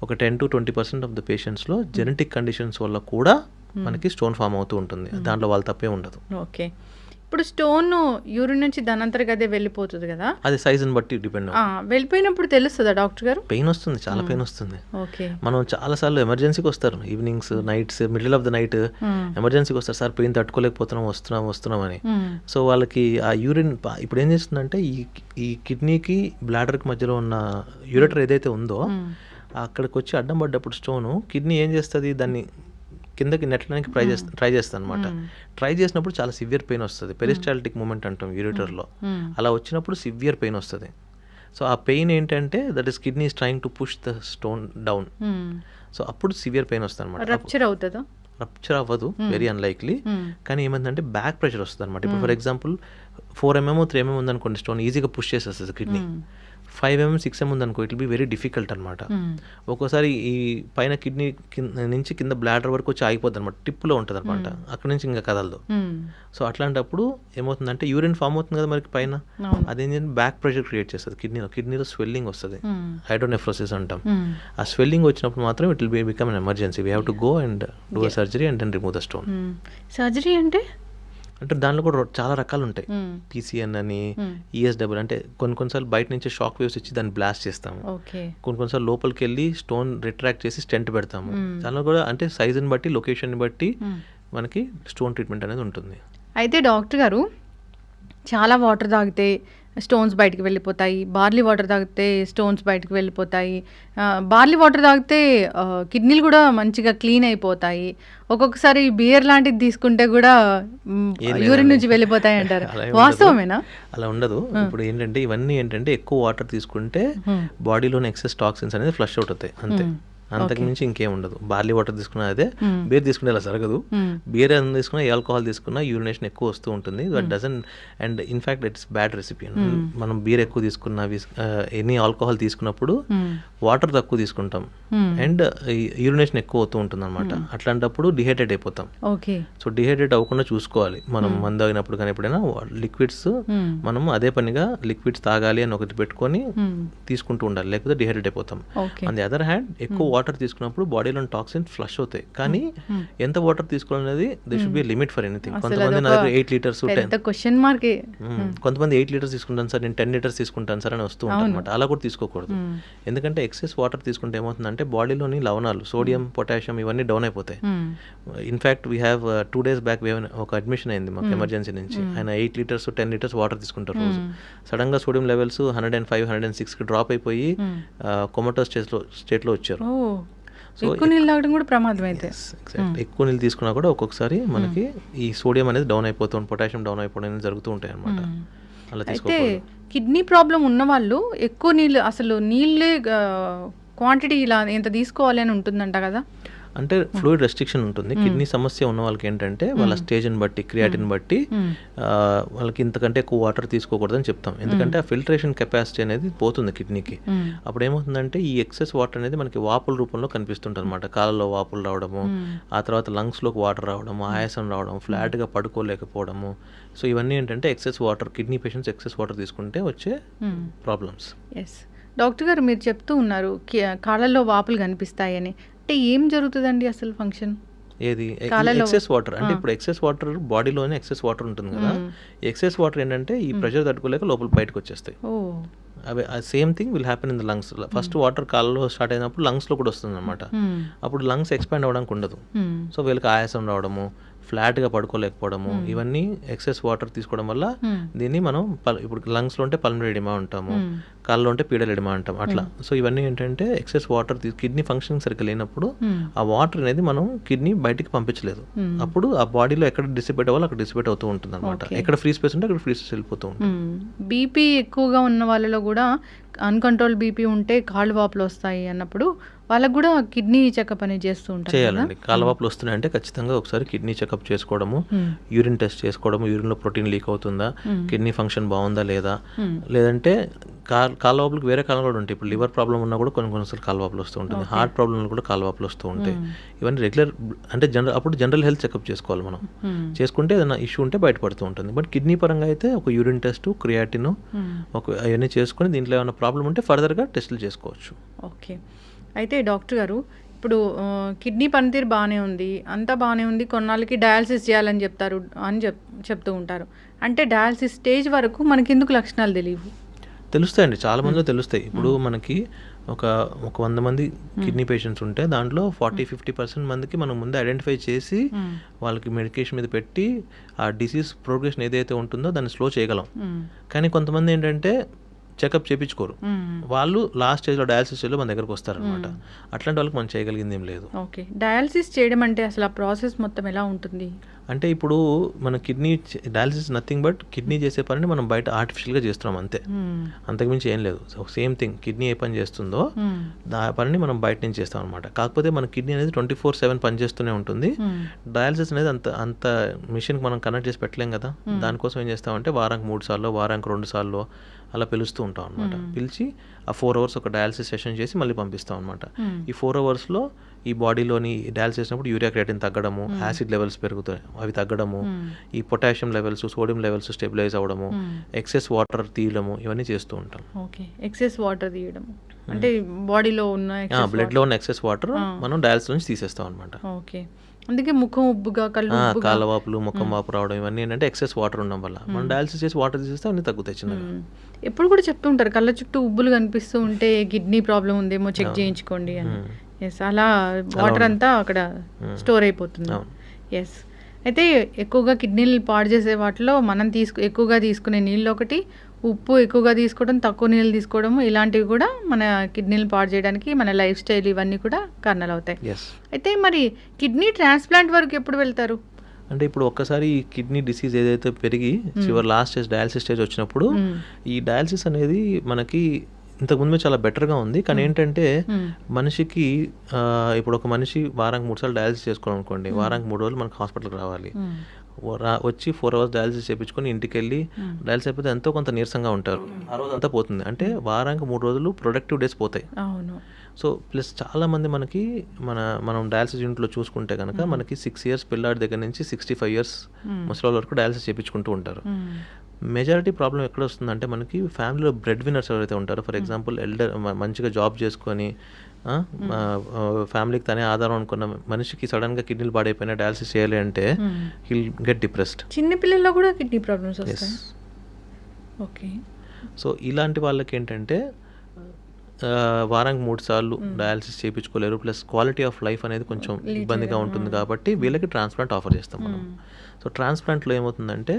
Speaker 3: ఒక 10 to 20% ఆఫ్ ద పేషెంట్స్లో జెనెటిక్ కండిషన్స్ వల్ల కూడా మనకి స్టోన్ ఫామ్ అవుతూ ఉంటుంది, దాంట్లో వాళ్ళ తప్పే ఉండదు.
Speaker 2: ఓకే. ఇప్పుడు స్టోన్ యూరిన్ నుంచి దానంతరకు అదే వెళ్ళిపోతుంది కదా,
Speaker 3: అది సైజుని బట్టి డిపెండ్.
Speaker 2: వెళ్ళిపోయినప్పుడు తెలుస్తుందా డాక్టర్ గారు?
Speaker 3: పెయిన్ వస్తుంది, చాలా పెయిన్ వస్తుంది.
Speaker 2: ఓకే.
Speaker 3: మనం చాలాసార్లు ఎమర్జెన్సీకి వస్తారు, evenings, nights, middle of the night ఎమర్జెన్సీకి వస్తారు, సార్ పెయిన్ తట్టుకోలేకపోతున్నాం, వస్తున్నాం అని. సో వాళ్ళకి ఆ యూరిన్ ఇప్పుడు ఏం చేస్తుందంటే ఈ కిడ్నీకి బ్లాడర్కి మధ్యలో ఉన్న యూరెటర్ ఏదైతే ఉందో అక్కడికి వచ్చి అడ్డం పడ్డప్పుడు స్టోను, కిడ్నీ ఏం చేస్తుంది, దాన్ని కిందకి నెట్టడానికి ట్రై చేస్తాను అనమాట. ట్రై చేసినప్పుడు చాలా సివియర్ పెయిన్ వస్తుంది, పెరిస్టాల్టిక్ మూమెంట్ అంటాం యూరిటర్లో. అలా వచ్చినప్పుడు సివియర్ పెయిన్ వస్తుంది. సో ఆ పెయిన్ ఏంటంటే that is kidney is trying to push the stone down. So అప్పుడు సివియర్ పెయిన్ వస్తుంది అనమాట.
Speaker 2: రప్చర్ అవుతుందా?
Speaker 3: రప్చర్ అవ్వదు, వెరీ అన్లైక్లీ. కానీ ఏమైందంటే బ్యాక్ ప్రెషర్ వస్తుంది అనమాట. ఇప్పుడు ఫర్ ఎగ్జాంపుల్ 4 mm 3 mm ఉందనుకోండి, స్టోన్ ఈజీగా పుష్ చేసేస్తుంది కిడ్నీ. 5 mm 6 mm ఉందనుకో, it will be very difficult అనమాట. ఒక్కోసారి ఈ పైన కిడ్నీ నుంచి కింద బ్లాడర్ వరకు వచ్చి ఆగిపోద్ది అనమాట, టిప్లో ఉంటుంది అనమాట, అక్కడ నుంచి ఇంకా కదలదు. సో అట్లాంటప్పుడు ఏమవుతుందంటే యూరిన్ ఫామ్ అవుతుంది కదా మనకి పైన, అదేంటంటే బ్యాక్ ప్రెషర్ క్రియేట్ చేస్తుంది కిడ్నీలో స్వెల్లింగ్ వస్తుంది, హైడ్రోనెఫ్రోసిస్ అంటాం. ఆ స్వెల్లింగ్ వచ్చినప్పుడు మాత్రం it will become an emergency, we have to go and do a surgery and then remove the stone.
Speaker 2: Surgery అంటే
Speaker 3: దానిలో కూడా చాలా రకాలు ఉంటాయి. PCN అని, ESW అంటే కొన్నిసార్లు బయట నుంచి షాక్ వేవ్స్ ఇచ్చి దాన్ని బ్లాస్ట్ చేస్తాము, కొన్నిసార్లు లోపలికి వెళ్ళి స్టోన్ రిట్రాక్ట్ చేసి స్టెంట్ పెడతాము. దానిలో కూడా అంటే సైజుని బట్టి, లొకేషన్ని బట్టి మనకి స్టోన్ ట్రీట్మెంట్ అనేది ఉంటుంది.
Speaker 2: అయితే డాక్టర్ గారు, చాలా వాటర్ తాగితే స్టోన్స్ బయటికి వెళ్ళిపోతాయి, బార్లీ వాటర్ తాగితే స్టోన్స్ బయటికి వెళ్ళిపోతాయి, బార్లీ వాటర్ తాగితే కిడ్నీలు కూడా మంచిగా క్లీన్ అయిపోతాయి, ఒక్కొక్కసారి బియర్ లాంటిది తీసుకుంటే కూడా యూరిన్ నుంచి వెళ్ళిపోతాయి అంటారు, వాస్తవమేనా?
Speaker 3: అలా ఉండదు. ఇప్పుడు ఏంటంటే ఇవన్నీ ఏంటంటే ఎక్కువ వాటర్ తీసుకుంటే బాడీలోని ఎక్సెస్ టాక్సిన్స్ అనేది ఫ్లష్ అవుట్ అవుతాయి అంతే. అంతకు మించి ఇంకేం ఉండదు. బార్లీ వాటర్ తీసుకున్నా అదే, బీర్ తీసుకునే అలా జరగదు. బీర్ ఎంత తీసుకున్నా, ఆల్కహాల్ తీసుకున్నా యూరినేషన్ ఎక్కువ వస్తూ ఉంటుంది. That doesn't and in fact it's bad recipe. మనం బీర్ ఎక్కువ తీసుకున్నా, ఎనీ ఆల్కహాల్ తీసుకున్నప్పుడు వాటర్ తక్కువ తీసుకుంటాం అండ్ యూరినేషన్ ఎక్కువ అవుతూ ఉంటుంది అనమాట. అట్లాంటప్పుడు డిహైడ్రేట్ అయిపోతాం. సో డిహైడ్రేట్ అవ్వకుండా చూసుకోవాలి మనం మందు తాగినప్పుడు. కానీ ఎప్పుడైనా లిక్విడ్స్ మనం అదే పనిగా లిక్విడ్స్ తాగాలి అని ఒకటి పెట్టుకొని తీసుకుంటూ ఉండాలి, లేకపోతే డిహైడ్రేట్ అయిపోతాం. ఆన్ ది అదర్ హ్యాండ్ ఎక్కువ వాటర్ తీసుకున్నప్పుడు బాడీలో టాక్సిన్స్ ఫ్లష్ అవుతాయి. కానీ ఎంత వాటర్ తీసుకోవాలనేది they should be limit for anything. కొంతమంది నా దగ్గర 8 లీటర్స్, కొంతమంది 8 లీటర్స్ తీసుకుంటాను సార్, నేను 10 లీటర్స్ తీసుకుంటాను సార్ అని వస్తూ ఉంటాను అనమాట. అలా కూడా తీసుకోకూడదు. ఎందుకంటే ఎక్సెస్ వాటర్ తీసుకుంటే ఏమవుతుందంటే బాడీలోని లవణాలు, సోడియం, పొటాషియం ఇవన్నీ డౌన్ అయిపోతాయి. In fact we have 2 days back ఒక అడ్మిషన్ అయింది మాకు ఎమర్జెన్సీ నుంచి. ఆయన 8 లీటర్స్ 10 లీటర్స్ వాటర్ తీసుకుంటారు రోజు. సడన్ గా సోడియం లెవెల్స్ 105, 106 కి డ్రాప్ అయిపోయి కొమటో స్టేట్ లో వచ్చారు.
Speaker 2: సో ఎక్కువ నీళ్ళు తాగడం కూడా ప్రమాదం అయితే.
Speaker 3: ఎక్కువ నీళ్ళు తీసుకున్నా కూడా ఒక్కొక్కసారి మనకి ఈ సోడియం అనేది డౌన్ అయిపోతుంది, పొటాషియం డౌన్ అయిపోవడం అనేది జరుగుతూ ఉంటాయి అనమాట. అలా
Speaker 2: అయితే కిడ్నీ ప్రాబ్లం ఉన్న వాళ్ళు ఎక్కువ నీళ్ళు, అసలు నీళ్ళే క్వాంటిటీ ఇలా ఎంత తీసుకోవాలి అని ఉంటుందంట కదా.
Speaker 3: అంటే ఫ్లూయిడ్ రెస్ట్రిక్షన్ ఉంటుంది. కిడ్నీ సమస్య ఉన్న వాళ్ళకి ఏంటంటే వాళ్ళ స్టేజ్ని బట్టి, క్రియాటిన్ బట్టి వాళ్ళకి ఇంతకంటే ఎక్కువ వాటర్ తీసుకోకూడదని చెప్తాం. ఎందుకంటే ఆ ఫిల్టరేషన్ కెపాసిటీ అనేది పోతుంది కిడ్నీకి. అప్పుడు ఏమవుతుందంటే ఈ ఎక్సెస్ వాటర్ అనేది మనకి వాపుల రూపంలో కనిపిస్తుంటుంది అనమాట. కాళ్ళలో వాపులు రావడము, ఆ తర్వాత లంగ్స్లోకి వాటర్ రావడము, ఆయాసం రావడం, ఫ్లాట్గా పడుకోలేకపోవడము. సో ఇవన్నీ ఏంటంటే excess water, kidney patients excess water తీసుకుంటే వచ్చే ప్రాబ్లమ్స్.
Speaker 2: డాక్టర్ గారు మీరు చెప్తూ ఉన్నారు కాళ్ళల్లో వాపులు కనిపిస్తాయని. అంటే ఏం జరుగుతుందండి అసలు ఫంక్షన్?
Speaker 3: ఏది ఎక్సెస్ వాటర్ అంటే ఇప్పుడు ఎక్సెస్ వాటర్ బాడీలోనే ఎక్సెస్ వాటర్ ఉంటుంది కదా. ఎక్సెస్ వాటర్ ఏంటంటే ఈ ప్రెషర్ తట్టుకోలేక లోపల బయటకు వచ్చేస్తాయి. అవి same thing will happen in the lungs. First water కాళ్ళలో స్టార్ట్ అయినప్పుడు లంగ్స్ లో కూడా వస్తుంది అనమాట. అప్పుడు లంగ్స్ ఎక్స్పాండ్ అవ్వడానికి ఉండదు. సో వీళ్ళకి ఆయాసం రావడము, ఫ్లాట్గా పడుకోలేకపోవడము, ఇవన్నీ ఎక్సెస్ వాటర్ తీసుకోవడం వల్ల దీన్ని మనం ఇప్పుడు లంగ్స్లో ఉంటే పల్మనరీ ఎడిమా అంటాము, కాళ్ళలో ఉంటే పీడల్ ఎడిమా అంటాం అట్లా. సో ఇవన్నీ ఏంటంటే ఎక్సెస్ వాటర్ కిడ్నీ ఫంక్షనింగ్ సరిగ్గా లేనప్పుడు ఆ వాటర్ అనేది మనం కిడ్నీ బయటికి పంపించలేదు. అప్పుడు ఆ బాడీలో ఎక్కడ డిసిపేట్ అవ్వాలి అక్కడ డిసిపేట్ అవుతూ ఉంటుంది అనమాట. ఎక్కడ ఫ్రీ స్పేస్ ఉంటే అక్కడ ఫ్రీ స్పేస్ వెళ్ళిపోతూ ఉంటుంది.
Speaker 2: బీపీ ఎక్కువగా ఉన్న వాళ్ళలో కూడా అన్కంట్రోల్ బీపీ ఉంటే కాళ్ళు వాపులు వస్తాయి అన్నప్పుడు వాళ్ళకు కూడా కిడ్నీ చెకప్ అనేది చేస్తూ ఉంటారు.
Speaker 3: చేయాలండి. కాళ్ళ వాపులు వస్తున్నాయంటే ఖచ్చితంగా ఒకసారి కిడ్నీ చెకప్ చేసుకోవడము, యూరిన్ టెస్ట్ చేసుకోవడము, యూరిన్లో ప్రోటీన్ లీక్ అవుతుందా, కిడ్నీ ఫంక్షన్ బాగుందా లేదా, లేదంటే కాళ్ళ వాపులకు వేరే కారణాలు కూడా ఉంటాయి. ఇప్పుడు లివర్ ప్రాబ్లం ఉన్నా కూడా కొన్నిసార్లు కాళ్ళ వాపులు వస్తూ ఉంటుంది, హార్ట్ ప్రాబ్లం కూడా కాళ్ళ వాపులు వస్తూ ఉంటాయి. ఇవన్నీ రెగ్యులర్ అంటే అప్పుడు జనరల్ హెల్త్ చెకప్ చేసుకోవాలి మనం. చేసుకుంటే ఏదైనా ఇష్యూ ఉంటే బయటపడుతూ ఉంటుంది. బట్ కిడ్నీ పరంగా అయితే ఒక యూరిన్ టెస్ట్, క్రియాటిన్ అవన్నీ చేసుకుని దీంట్లో ఏమైనా ప్రాబ్లం ఉంటే ఫర్దర్గా టెస్టులు చేసుకోవచ్చు.
Speaker 2: ఓకే. అయితే డాక్టర్ గారు ఇప్పుడు కిడ్నీ పనితీరు బాగానే ఉంది, అంతా బాగానే ఉంది, కొన్నాళ్ళకి డయాలసిస్ చేయాలని చెప్తూ ఉంటారు. అంటే డయాలసిస్ స్టేజ్ వరకు మనకి ఎందుకు లక్షణాలు తెలియవు?
Speaker 3: తెలుస్తాయండి, చాలా మందిలో తెలుస్తాయి. ఇప్పుడు మనకి ఒక 100 మంది కిడ్నీ పేషెంట్స్ ఉంటే దాంట్లో 40-50% మందికి మనం ముందే ఐడెంటిఫై చేసి వాళ్ళకి మెడికేషన్ మీద పెట్టి ఆ డిసీజ్ ప్రోగ్రెషన్ ఏదైతే ఉంటుందో దాన్ని స్లో చేయగలం. కానీ కొంతమంది ఏంటంటే చెకప్ చేయించుకోరు, వాళ్ళు లాస్ట్ స్టేజ్లో డయాలసిస్ స్టేజ్లో మన దగ్గరకు వస్తారనమాట. అట్లాంటి వాళ్ళకి మనం చేయగలిగింది ఏం లేదు.
Speaker 2: ఓకే. డయాలసిస్ చేయడం అంటే అసలు ఆ ప్రాసెస్ మొత్తం ఎలా ఉంటుంది?
Speaker 3: అంటే ఇప్పుడు మన kidney dialysis nothing but kidney చేసే పనిని మనం బయట ఆర్టిఫిషియల్గా చేస్తున్నాం అంతే, అంతకుమించి ఏం లేదు. సేమ్ థింగ్ కిడ్నీ ఏ పని చేస్తుందో ఆ పనిని మనం బయట నుంచి చేస్తాం అనమాట. కాకపోతే మన కిడ్నీ అనేది 24/7 పనిచేస్తూనే ఉంటుంది. డయాలసిస్ అనేది అంత మిషన్కి మనం కనెక్ట్ చేసి పెట్టలేం కదా. దానికోసం ఏం చేస్తామంటే వారానికి 3 సార్లు, వారానికి 2 సార్లు అలా పిలుస్తూ ఉంటాం అనమాట. పిలిచి ఆ 4 hours ఒక డయాలసిస్ సెషన్ చేసి మళ్ళీ పంపిస్తాం అనమాట. ఈ 4 hours ఈ బాడీలోని డయాలసిస్ చేసినప్పుడు యూరియా క్రియాటిన్ తగ్గడము, యాసిడ్ లెవెల్స్ పెరుగుతాయి అవి తగ్గడము, ఈ potassium levels, sodium levels stabilize అవ్వడము, ఎక్సెస్ వాటర్ తీయడము, ఇవన్నీ చేస్తూ ఉంటాం.
Speaker 2: ఓకే. ఎక్సెస్ వాటర్ తీయడం అంటే బాడీలో ఉన్న
Speaker 3: బ్లడ్ లో ఉన్న ఎక్సెస్ వాటర్ మనం డయాలసిస్ నుంచి తీసేస్తాం అనమాట.
Speaker 2: ఓకే. అందుకే ముఖం ఉబ్బుగా,
Speaker 3: కాళ్ళ వాపులు, ముఖం వాపు రావడం ఇవన్నీ ఏంటంటే ఎక్సెస్ వాటర్ ఉండడం వల్ల. మనం డయాలసిస్ చేసి వాటర్ తీసేస్తే అన్ని తగ్గుతాయి చిన్నగా.
Speaker 2: ఎప్పుడు కూడా చెప్తూ ఉంటారు కళ్ళ చుట్టూ ఉబ్బులు కనిపిస్తూ ఉంటే కిడ్నీ ప్రాబ్లం ఉందేమో చెక్ చేయించుకోండి అని. ఎస్, అలా వాటర్ అంతా అక్కడ స్టోర్ అయిపోతుంది. ఎస్. అయితే ఎక్కువగా కిడ్నీలు పాడు చేసే వాటిలో మనం ఎక్కువగా తీసుకునే నీళ్ళు ఒకటి, ఉప్పు ఎక్కువగా తీసుకోవడం, తక్కువ నీళ్ళు తీసుకోవడం, ఇలాంటివి కూడా మన కిడ్నీలు పాడు చేయడానికి మన లైఫ్ స్టైల్ ఇవన్నీ కూడా కారణాలు అవుతాయి. అయితే మరి కిడ్నీ ట్రాన్స్ప్లాంట్ వరకు ఎప్పుడు వెళ్తారు?
Speaker 3: అంటే ఇప్పుడు ఒక్కసారి ఈ కిడ్నీ డిసీజ్ ఏదైతే పెరిగి చివరి లాస్ట్ స్టేజ్ డయాలసిస్ స్టేజ్ వచ్చినప్పుడు ఈ డయాలసిస్ అనేది మనకి ఇంతకుముందు చాలా బెటర్గా ఉంది. కానీ ఏంటంటే మనిషికి ఇప్పుడు ఒక మనిషి వారానికి 3 సార్లు డయాలసిస్ చేసుకోవాలనుకోండి, వారానికి 3 రోజులు మనకు హాస్పిటల్కి రావాలి. వచ్చి 4 hours డయాలసిస్ చేయించుకొని ఇంటికి వెళ్ళి డయాలసిస్ అయిపోతే ఎంతో కొంత నీరసంగా ఉంటారు, ఆ రోజు అంతా పోతుంది. అంటే వారానికి 3 రోజులు ప్రొడక్టివ్ డేస్ పోతాయి. సో ప్లస్ చాలామంది మనకి మనం డయాలసిస్ యూనిట్లో చూసుకుంటే కనుక మనకి 6 years పిల్లాడి దగ్గర నుంచి 65 years ముసలి వరకు డయాలసిస్ చేయించుకుంటూ ఉంటారు. మెజారిటీ ప్రాబ్లం ఎక్కడ వస్తుందంటే మనకి ఫ్యామిలీలో బ్రెడ్ విన్నర్స్ ఎవరైతే ఉంటారో, ఫర్ ఎగ్జాంపుల్ మంచిగా జాబ్ చేసుకొని ఫ్యామిలీకి తనే ఆధారం అనుకున్న మనిషికి సడన్గా కిడ్నీలు పాడైపోయినా డయాలసిస్ చేయాలి అంటే హిల్ గెట్ డిప్రెస్డ్.
Speaker 2: చిన్న పిల్లల్లో కూడా కిడ్నీ ప్రాబ్లమ్స్ వస్తాయి. ఓకే.
Speaker 3: సో ఇలాంటి వాళ్ళకి ఏంటంటే వారానికి 3 సార్లు డయాలసిస్ చేయించుకోలేరు, ప్లస్ క్వాలిటీ ఆఫ్ లైఫ్ అనేది కొంచెం ఇబ్బందిగా ఉంటుంది కాబట్టి వీళ్ళకి ట్రాన్స్ప్లాంట్ ఆఫర్ చేస్తాం మనం. సో ట్రాన్స్ప్లాంట్లో ఏమవుతుందంటే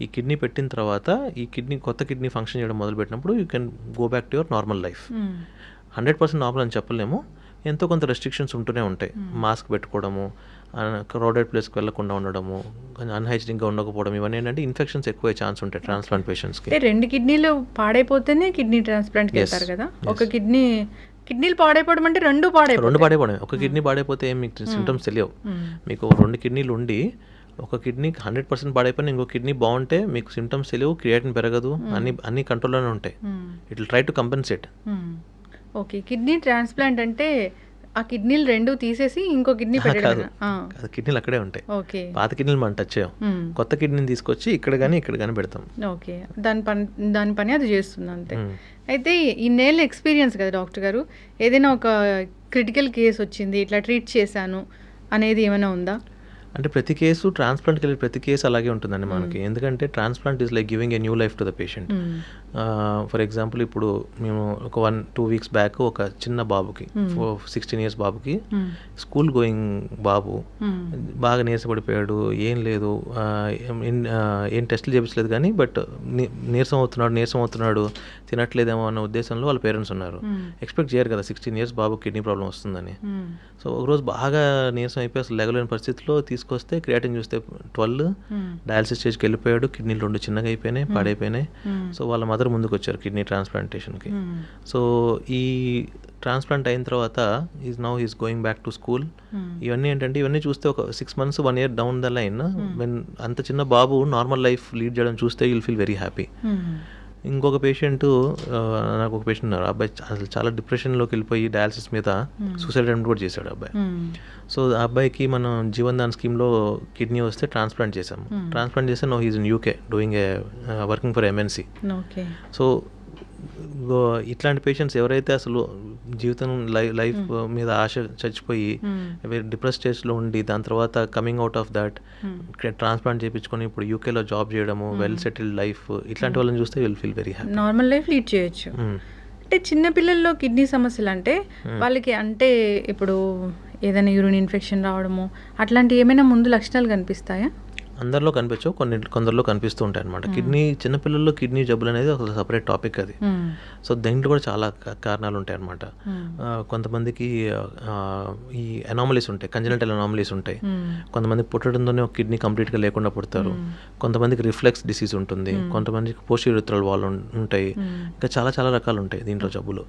Speaker 3: ఈ కిడ్నీ పెట్టిన తర్వాత ఈ కొత్త కిడ్నీ ఫంక్షన్ చేయడం మొదలుపెట్టినప్పుడు you can go back to your normal life. 100% normal అని చెప్పలేము, ఎంతో కొంత రెస్ట్రిక్షన్స్ ఉంటూనే ఉంటాయి. మాస్క్ పెట్టుకోవడము, క్రౌడెడ్ ప్లేస్కి వెళ్ళకుండా ఉండడము, అన్హైజీనిక్గా ఉండకపోవడం, ఇవన్నీ ఏంటంటే ఇన్ఫెక్షన్స్ ఎక్కువ ఛాన్స్ ఉంటాయి ట్రాన్స్ప్లాంట్ పేషెంట్స్కి.
Speaker 2: 2 కిడ్నీలు పాడైపోతేనే కిడ్నీ ట్రాన్స్ప్లాంట్కి వెళ్తారు కదా. ఒక కిడ్నీలు పాడైపోవడం అంటే రెండు
Speaker 3: పాడైపోవడం. ఒక కిడ్నీ పాడైపోతే మీకు సిమ్టమ్స్ తెలియవు. మీకు 2 కిడ్నీలు ఉండి ఒక కిడ్నీ 100% పాడైపోయినా ఇంకో కిడ్నీ బాగుంటే మీకు సిమ్టమ్స్ తెలియవు, క్రియేటిన్ పెరగదు, అన్ని కంట్రోల్లోనే ఉంటాయి. It will try to compensate.
Speaker 2: Okay. Kidney transplant అంటే ఆ కిడ్నీలు 2 తీసేసి ఇంకో కిడ్నీ పెట్టాలి.
Speaker 3: కిడ్నీలు అక్కడే ఉంటాయి.
Speaker 2: ఓకే.
Speaker 3: పాత కిడ్నీలు మనం టచ్ చేయం, కొత్త కిడ్నీని తీసుకొచ్చి ఇక్కడ కానీ పెడతాం.
Speaker 2: ఓకే. దాని పని అది చేస్తుంది అంతే. అయితే ఇన్నేళ్ళ ఎక్స్పీరియన్స్ కదా డాక్టర్ గారు, ఏదైనా ఒక క్రిటికల్ కేసు వచ్చింది ఇట్లా ట్రీట్ చేశాను అనేది ఏమైనా ఉందా?
Speaker 3: అంటే ప్రతి కేసు ట్రాన్స్ప్లాంట్కి వెళ్ళే ప్రతి కేసు అలాగే ఉంటుందండి మనకి. ఎందుకంటే transplant is like giving a new life to the patient. For example ఇప్పుడు మేము ఒక 1-2 weeks బ్యాక్ ఒక చిన్న బాబుకి 16 years బాబుకి, స్కూల్ గోయింగ్ బాబు, బాగా నీరసపడిపోయాడు, ఏం లేదు, ఏం టెస్టులు చేయించలేదు కానీ బట్ నీరసం అవుతున్నాడు, తినట్లేదేమో అన్న ఉద్దేశంలో వాళ్ళ పేరెంట్స్ ఉన్నారు. ఎక్స్పెక్ట్ చేయరు కదా 16 years బాబు కిడ్నీ ప్రాబ్లం వస్తుందని. సో ఒకరోజు బాగా నీరసం అయిపోయి అసలు లేగలేని పరిస్థితిలో తీసుకొస్తే క్రియాటిన్ చూస్తే 12, డయాలసిస్ స్టేజ్కి వెళ్ళిపోయాడు, కిడ్నీలు 2 చిన్నగా అయిపోయినాయి, పాడైపోయినాయి. సో వాళ్ళ మదర్ ముందుకు వచ్చారు కిడ్నీ ట్రాన్స్ప్లాంటేషన్కి. సో ఈ ట్రాన్స్ప్లాంట్ అయిన తర్వాత is going back to school. ఇవన్నీ ఏంటంటే ఇవన్నీ చూస్తే ఒక 6 months 1 year down the line when అంత చిన్న బాబు నార్మల్ లైఫ్ లీడ్ చేయడం చూస్తే యుల్ ఫీల్ వెరీ హ్యాపీ. ఇంకొక పేషెంట్, నాకు ఒక పేషెంట్ ఉన్నారు, అబ్బాయి అసలు చాలా డిప్రెషన్లోకి వెళ్ళిపోయి డయాలసిస్ మీద సూసైడ్ అటెంప్ట్ కూడా చేశాడు అబ్బాయి. సో ఆ అబ్బాయికి మనం జీవన్ దాన్ స్కీమ్లో కిడ్నీ వస్తే ట్రాన్స్ప్లాంట్ చేసాము. ట్రాన్స్ప్లాంట్ చేస్తే now he's in UK doing working for MNC. So ఇట్లాంటి పేషెంట్స్ ఎవరైతే అసలు జీవితం లైఫ్ మీద ఆశ చచ్చిపోయి డిప్రెస్ స్టేజ్లో ఉండి దాని తర్వాత coming out of that transplant చేయించుకొని ఇప్పుడు యూకేలో జాబ్ చేయడము, వెల్ సెటిల్డ్ లైఫ్, ఇట్లాంటి వాళ్ళని చూస్తే will feel very happy,
Speaker 2: normal life lead చేయొచ్చు. అంటే చిన్న పిల్లల్లో కిడ్నీ సమస్యలు అంటే వాళ్ళకి అంటే ఇప్పుడు ఏదైనా యూరిన్ ఇన్ఫెక్షన్ రావడము అట్లాంటి ఏమైనా ముందు లక్షణాలు కనిపిస్తాయా?
Speaker 3: అందరిలో కనిపించవు, కొందరిలో కనిపిస్తూ ఉంటాయి అనమాట. కిడ్నీ చిన్నపిల్లల్లో కిడ్నీ జబ్బులు అనేది ఒక సపరేట్ టాపిక్ అది. సో దీంట్లో కూడా చాలా కారణాలు ఉంటాయి అనమాట. కొంతమందికి ఈ అనామలీస్ ఉంటాయి, కంజనటల్ అనామలీస్ ఉంటాయి. కొంతమంది పుట్టడంతోనే ఒక కిడ్నీ కంప్లీట్గా లేకుండా పుడతారు. కొంతమందికి రిఫ్లెక్స్ డిసీజ్ ఉంటుంది, కొంతమందికి పోస్టీరిథ్రల్ వాల్ ఉంటాయి, ఇంకా చాలా చాలా రకాలు ఉంటాయి దీంట్లో జబ్బులు.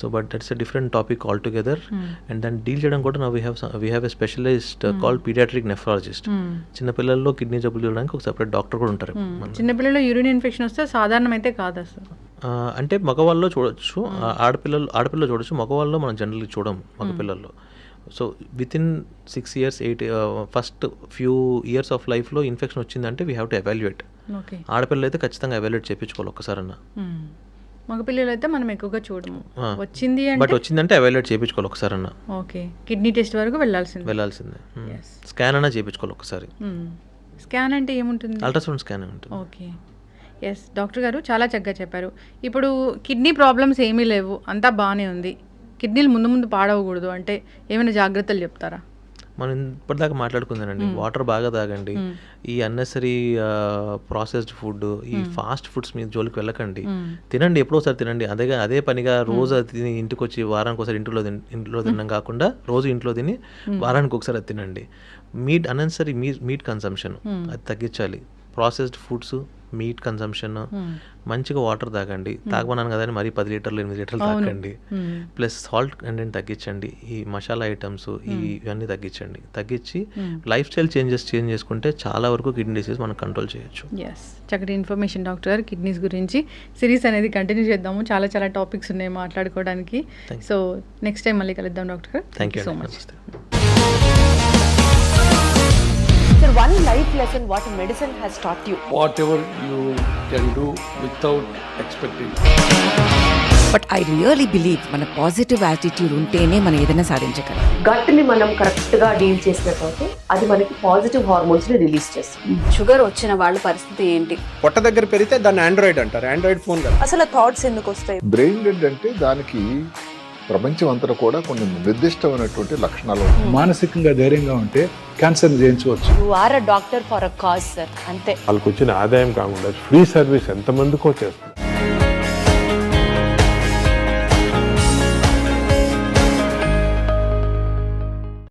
Speaker 3: So but that's a different topic all together. And దాన్ని డీల్ చేయడం కూడా we have a specialist called paediatric nephrologist. చిన్నపిల్లల్లో కిడ్నీ జబ్బులు చూడడానికి ఒక సెపరేట్ డాక్టర్ కూడా ఉంటారు.
Speaker 2: చిన్నపిల్లల్లో యూరిన్ ఇన్ఫెక్షన్ వస్తే సాధారణం అయితే కాదు అసలు.
Speaker 3: అంటే మగవాళ్ళలో చూడొచ్చు, ఆడపిల్లలు చూడొచ్చు, మగవాళ్ళలో మనం జనరల్గా చూడం మగపిల్లల్లో. So within 6 years 8 first few years of లైఫ్లో ఇన్ఫెక్షన్ వచ్చిందంటే వీ హ్యావ్ టు ఎవాల్యుయేట్. ఆడపిల్లలు అయితే ఖచ్చితంగా ఎవాల్యుయేట్ చేయించుకోవాలి ఒక్కసారన్నా.
Speaker 2: మగపిల్లలు అయితే మనం ఎక్కువగా చూడము,
Speaker 3: వచ్చిందంటే ఎవాల్యుయేట్ చేయించుకోవాలి ఒకసారన్నా.
Speaker 2: ఓకే. కిడ్నీ టెస్ట్ వరకు వెళ్ళాల్సిందే.
Speaker 3: స్కాన్ అన్నా చేయించుకోవాలి ఒకసారి.
Speaker 2: స్కాన్ అంటే ఏముంటుంది?
Speaker 3: అల్ట్రాసౌండ్ స్కాన్ ఉంటుంది.
Speaker 2: ఓకే. ఎస్ డాక్టర్ గారు చాలా చక్కగా చెప్పారు. ఇప్పుడు కిడ్నీ ప్రాబ్లమ్స్ ఏమీ లేవు, అంతా బాగానే ఉంది, కిడ్నీలు ముందు పాడవకూడదు అంటే ఏమైనా జాగ్రత్తలు చెప్తారా?
Speaker 3: మనం ఇప్పటిదాకా మాట్లాడుకుందానండి, వాటర్ బాగా తాగండి, ఈ అన్నెసరీ ప్రాసెస్డ్ ఫుడ్, ఈ ఫాస్ట్ ఫుడ్స్ మీద జోలికి వెళ్ళకండి, తినండి, ఎప్పుడో ఒకసారి తినండి. అదే పనిగా రోజు తిని ఇంటికి వచ్చి వారానికి ఒకసారి ఇంట్లో తినడం కాకుండా రోజు ఇంట్లో తిని వారానికి ఒకసారి అది తినండి. అన్నెసరీ మీట్ కన్సంప్షన్ అది తగ్గించాలి. ప్రాసెస్డ్ ఫుడ్స్ మీట్ కన్సంప్షన్, మంచిగా వాటర్ తాగండి. తాగమన్నాను కదా అని మరీ 10 లీటర్లు 8 లీటర్లు తాగండి. ప్లస్ సాల్ట్ కంటెంట్ తగ్గించండి. ఈ మసాలా ఐటమ్స్ ఇవన్నీ తగ్గించి లైఫ్ స్టైల్ చేంజ్ చేసుకుంటే చాలా వరకు కిడ్నీ డిసీజ్ మనం కంట్రోల్ చేయొచ్చు.
Speaker 2: ఎస్, చక్కటి ఇన్ఫర్మేషన్ డాక్టర్ గారు. కిడ్నీస్ గురించి సిరీస్ అనేది కంటిన్యూ చేద్దాము. చాలా చాలా టాపిక్స్ ఉన్నాయి మాట్లాడుకోవడానికి. సో నెక్స్ట్ టైం మళ్ళీ కలుద్దాం డాక్టర్ గారు.
Speaker 3: Thank you
Speaker 2: so much.
Speaker 4: Sir, one life lesson what medicine has taught you.
Speaker 5: Whatever you can do without expecting.
Speaker 6: But I really believe మన పాజిటివ్ యాటిట్యూడ్ ఉంటేనే మనం ఏదైనా సాధించగలం.
Speaker 4: గట్ ని మనం కరెక్ట్ గా డీల్ చేసినట్లయితే అది మనకి పాజిటివ్ హార్మోన్స్ ని రిలీజ్ చేస్తుంది.
Speaker 7: షుగర్ వచ్చిన వాళ్ళ పరిస్థితి ఏంటి?
Speaker 8: పొట్ట దగ్గర పెరిగితే దాన్ని ఆండ్రాయిడ్ అంటారు, ఆండ్రాయిడ్ ఫోన్ కదా.
Speaker 4: అసలు థాట్స్ ఎందుకు వస్తాయి?
Speaker 9: బ్రెయిన్ డెడ్ అంటే దానికి ప్రపంచం అంతా కూడా కొన్ని నిర్దిష్టమైనటువంటి లక్షణాలు ఉంటాయి.
Speaker 10: మానసికంగా ధైర్యంగా ఉంటే క్యాన్సర్ జయించవచ్చు.
Speaker 4: You are a doctor for a cause sir, అంతే.
Speaker 11: వాళ్ళకి వచ్చిన ఆదాయం కాకుండా ఫ్రీ సర్వీస్ ఎంతమందికో చేస్తుంది.